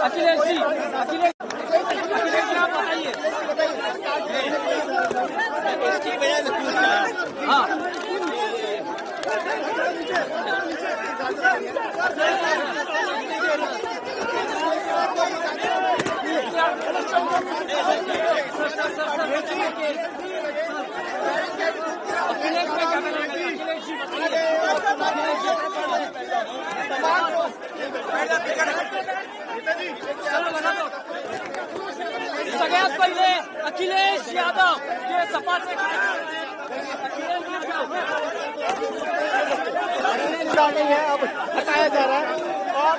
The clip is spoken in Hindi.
अखिलेश जी, अखिलेश जी आप बताइए। हाँ अखिलेश में क्या अखिलेश जी सगळ्यात पहिले अखिलेश यादव जे सपाचे नहीं है, अब हटाया जा रहा है और